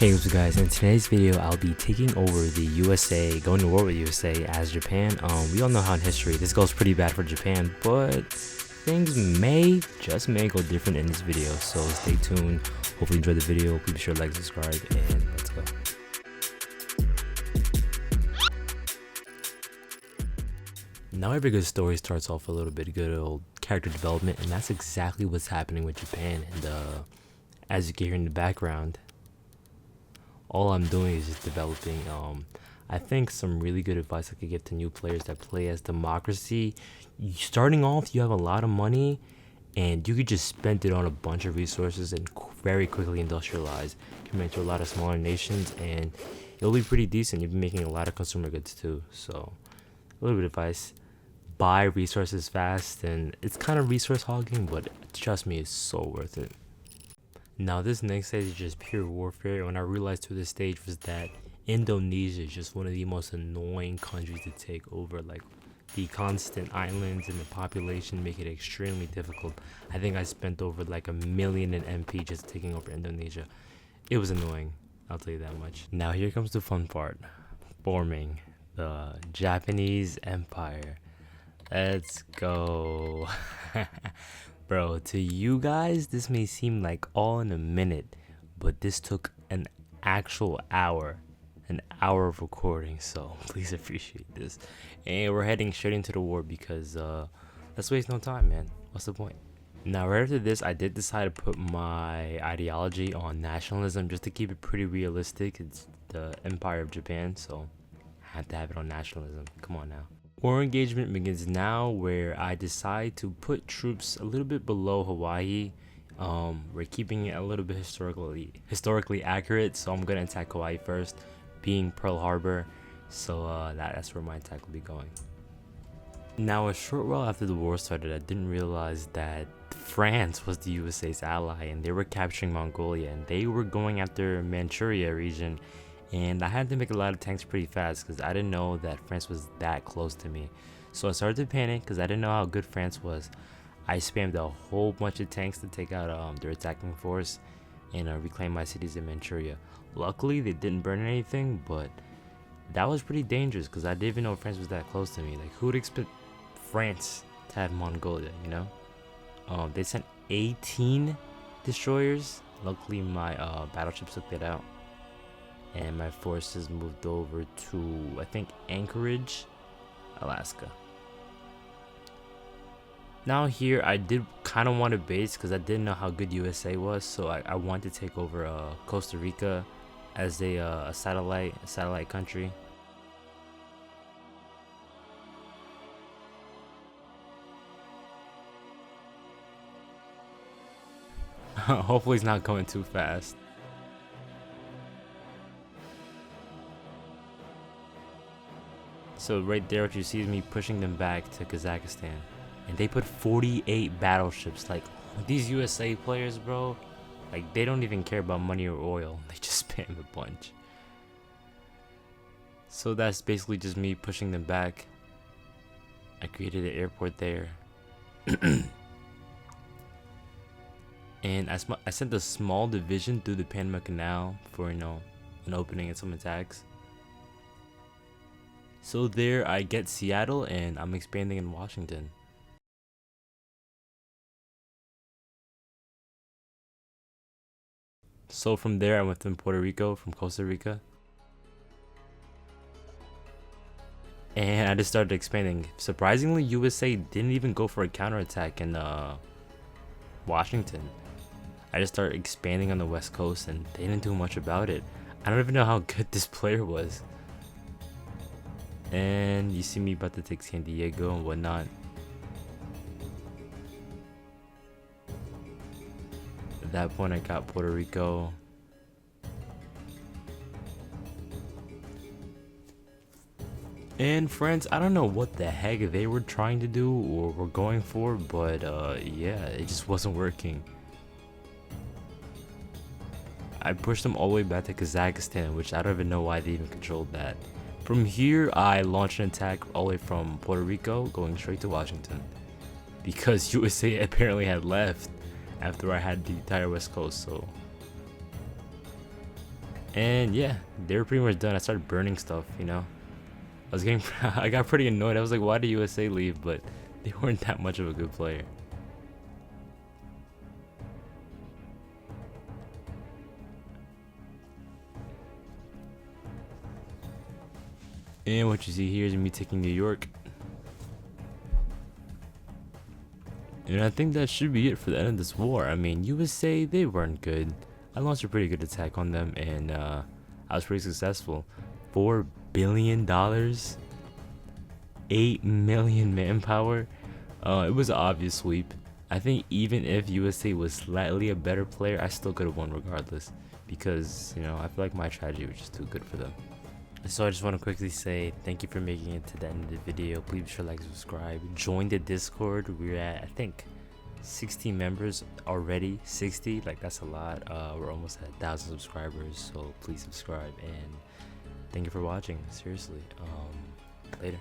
Hey, what's up guys, in today's video I'll be taking over the USA, going to war with USA as Japan. We all know how in history this goes pretty bad for Japan, but things may, just may go different in this video, so stay tuned. Hopefully you enjoyed the video. Please be sure to like, subscribe, and let's go. Now every good story starts off a little bit of good old character development, and that's exactly what's happening with Japan. And as you can hear in the background, all I'm doing is just developing. I think some really good advice I could give to new players that play as democracy. Starting off, you have a lot of money, and you could just spend it on a bunch of resources and very quickly industrialize. You can mentor a lot of smaller nations, and it'll be pretty decent. You'll be making a lot of consumer goods too. So, a little bit of advice: buy resources fast, and it's kind of resource hogging, but trust me, it's so worth it. Now this next stage is just pure warfare. When I realized through this stage was that Indonesia is just one of the most annoying countries to take over. Like, the constant islands and the population make it extremely difficult. I think I spent over like 1 million in MP just taking over Indonesia. It was annoying, I'll tell you that much. Now here comes the fun part: forming the Japanese Empire. Let's go. Bro, to you guys, this may seem like all in a minute, but this took an actual hour of recording, so please appreciate this. And we're heading straight into the war because let's waste no time, man. What's the point? Now, right after this, I did decide to put my ideology on nationalism just to keep it pretty realistic. It's the Empire of Japan, so I had to have it on nationalism. Come on now. War engagement begins now, where I decide to put troops a little bit below Hawaii. We're keeping it a little bit historically accurate, so I'm gonna attack Hawaii first, being Pearl Harbor. So that's where my attack will be going. Now, a short while after the war started, I didn't realize that France was the USA's ally, and they were capturing Mongolia, and they were going after Manchuria region. And I had to make a lot of tanks pretty fast because I didn't know that France was that close to me. So I started to panic because I didn't know how good France was. I spammed a whole bunch of tanks to take out their attacking force and reclaim my cities in Manchuria. Luckily, they didn't burn anything, but that was pretty dangerous because I didn't even know France was that close to me. Like, who would expect France to have Mongolia, you know? They sent 18 destroyers. Luckily, my battleships took that out, and my forces moved over to, I think, Anchorage, Alaska. Now here, I did kind of want a base because I didn't know how good USA was, so I wanted to take over Costa Rica as a satellite country. Hopefully it's not going too fast. So right there, what you see is me pushing them back to Kazakhstan, and they put 48 battleships. Like, these USA players, bro, like, they don't even care about money or oil. They just spam a bunch. So that's basically just me pushing them back. I created an airport there. And I sent a small division through the Panama Canal for, an opening and some attacks. So there I get Seattle, and I'm expanding in Washington. So from there I went to Puerto Rico from Costa Rica. And I just started expanding. Surprisingly, USA didn't even go for a counterattack in Washington. I just started expanding on the West Coast, and they didn't do much about it. I don't even know how good this player was. And you see me about to take San Diego and whatnot. At that point, I got Puerto Rico. And France, I don't know what the heck they were trying to do or were going for, but yeah, it just wasn't working. I pushed them all the way back to Kazakhstan, which I don't even know why they even controlled that. From here, I launched an attack all the way from Puerto Rico, going straight to Washington, because USA apparently had left after I had the entire West Coast. So And yeah, they were pretty much done. I started burning stuff, you know. I was getting, I got pretty annoyed. I was like, why did USA leave? But they weren't that much of a good player. And what you see here is me taking New York. And I think that should be it for the end of this war. I mean, USA, they weren't good. I launched a pretty good attack on them, and I was pretty successful. $4 billion, 8 million manpower. It was an obvious sweep. I think even if USA was slightly a better player, I still could have won regardless. Because, you know, I feel like my strategy was just too good for them. So I just want to quickly say thank you for making it to the end of the video. Please be sure to like, subscribe, join the Discord. We're at, I think, 60 members already. 60, like that's a lot. We're almost at 1,000 subscribers, so please subscribe, and thank you for watching. Seriously. Later.